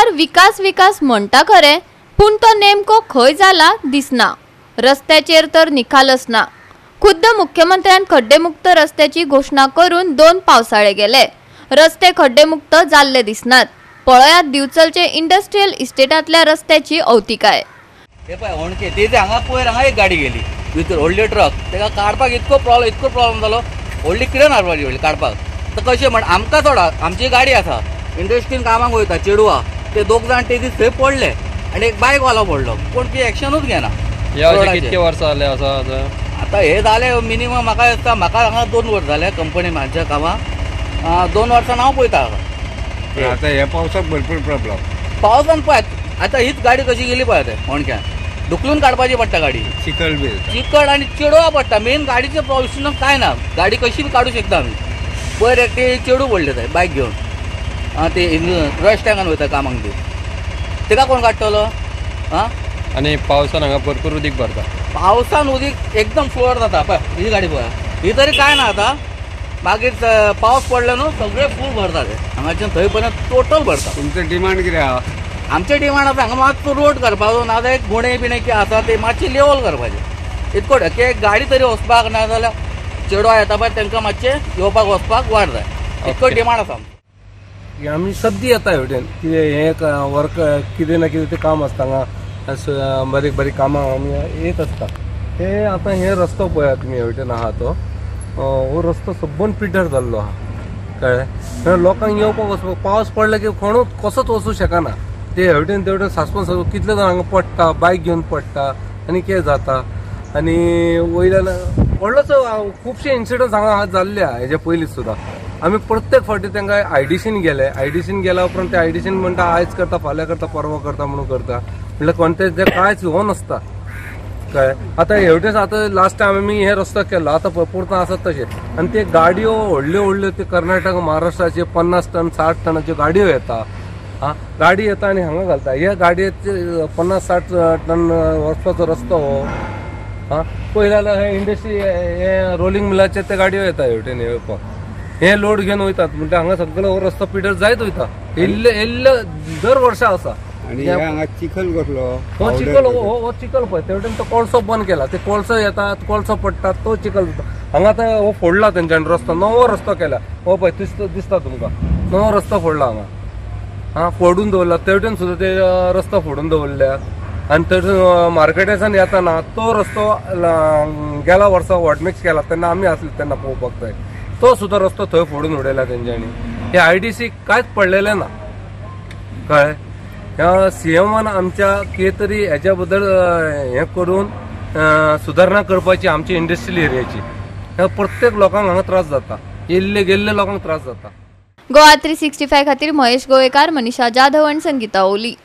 सरकार विकास विकास म्हणटा खरे, पूण तो नेमको खंय जाला दिसना। रस्त्याचेर तर निखालस ना। खुद्द मुख्यमंत्र्यान खड्डेमुक्त रस्त्याची घोषणा करून 2 पावसाळे गेले, रस्ते खड्डेमुक्त जाल्ले दिसनात। पळयात दिवचलचे इंडस्ट्रियल इस्टेटातल्या रस्त्याची अवतिकाय। हे पळय होणके तेजे हांगा पयर हांगा एक गाडी गेली भितर, व्हडले ट्रक, तेका काडपाक इतको प्रॉब्लेम जालो, व्हडली कितें हाडपाची व्हडली काडपाक। तर कशें म्हण आमकां थोडा आमची गाडी आसा, इंडस्ट्रीन कामाक वयता चेडवा, ते 2 जाण ते दीस थंय पडले आनी एक बायक वालो पडलो, कोण ती एक्शनूच घेना। कितके वर्सां जाले आसा आता हे जाले मिनिमम म्हाका दिसता, म्हाका हांगा 2 वर्स जाले कंपनी म्हाज्या कामाक, 2 वर्सां हांव पळयता हांगा। आता हे पावसाक भरपूर प्रॉब्लेम, पावसान पळय आता हीच गाडी कशी गेली पळय ते होणक्यान, ढुकलून काडपाची पडटा गाडी, चिकट आनी चेडवा पडटा। मेन गाडीचे प्रॉब्लेम काय ना, गाडी कशी बी काडूं शकता आमी। पयर एकटे चेडू पडले थंय बायक घेवन, ते रश टँकान वयता कामाक बी, तेका कोण काडटलो? आनी पावसान हांगा भरपूर उदीक भरता, पावसान उदीक एकदम फ्लोअर जाता पळय। ही गाडी पळय, ही तरी काय ना आता, मागीर पावस पडलो न्हू सगळे फूल भरता ते हांगाच्यान थंय पर्यंत टोटल भरता। तुमचें डिमांड कितें आहा? आमचें डिमांड आसा हांगा मातसो रोड करपाचो, नाजाल्यार एक गुणे बिणे कितें आसा ते मातशें लेवल करपाचें इतको की गाडी तरी वचपाक, नाजाल्यार चेडवा येता पळय तांकां मातशें येवपाक वचपाक वाट जाय, इतको डिमांड आसा। आमी सद्दां येता हेवटेन, कितें हें वर्क कितें ना कितें तें काम आसता हांगा, बारीक बारीक कामां आमी येत आसता। हे आतां हे रस्तो पळयात तुमी हेवटेन आहा तो, हो रस्तो सबंद पिड्ड्यार जाल्लो आहा कळ्ळें। लोकांक येवपाक वचपाक पावस पडलो की कोणूच कसोच वचूं शकना, ते हेवटेन तेवटेन सासपण कितले जाण हांगा पडटा, बायक घेवन पडटा आनी कितें जाता। आनी वयल्यान व्हडलोच खुबशे इन्सिडंट्स हांगा जाल्ले आहा हेजे पयलीं सुद्दां। आमी प्रत्येक फावटी तांकां आयडीसीन गेल्या उपरांत ते आयडीसीन म्हणटा आयज करता, फाल्यां करता, परवा करता म्हणून करता, म्हटल्यार कोणतें तें कांयच हो नासता कळ्ळें। आतां हेवटेन आतां लास्ट टायम आमी हे रस्तो केल्लो, आतां परतां आसात तशें, आनी ते गाडयो व्हडल्यो व्हडल्यो ते कर्नाटक महाराष्ट्राचे 50 टन 60 टनाच्यो गाडयो येता, गाडी येता आनी हांगा घालता। ह्या गाडयेचे 50-60 टन वचपाचो रस्तो हो, पयल्या हे इंडस्ट्री हे रोलिंग मिलाचे ते गाडयो येता हेवटेन येवपाक, हे लोड घेवन वयतात, म्हणजे हांगा सगळो हो रस्तो पिड्ड्यार जायत वयता, इल्ले दर वर्सा आसा। आणि हांगा चिखल कसलो? हो चिखल, हो चिखल पळय तेवटेन तो कोळसो बंद केला, ते कोळसो येतात, कोळसो पडटा, तो चिखल जाता हांगा। आतां हो फोडला तेंच्यानी रस्तो, नवो रस्तो केला, हो पळय दिसता तुमकां, नवो रस्तो फोडला हांगा, फोडून दवरला तेवटेन सुद्दां ते रस्तो फोडून दवरल्या। आनी तर मार्केटाच्यान येताना तो रस्तो गेल्या वर्सा वॉटमिक्स केला तेन्ना आमी आसले तेन्ना पळोवपाक थंय, तो सुद्दां रस्तो थंय फोडून उडयला तेंच्यांनी। हे आयडीसी कांयच पडलेलें ना कळ्ळें। ह्या सीएमान आमच्या कितें तरी हेच्या बद्दल हें करून सुदारणा करपाची आमची इंडस्ट्रियल एरियाची। ह्या प्रत्येक लोकांक हांगा त्रास जाता, येल्ले गेल्ले लोकांक त्रास जाता। गोवा 365 खातीर महेश गोवेकार, मनीषा जाधव आनी संगीता ओली।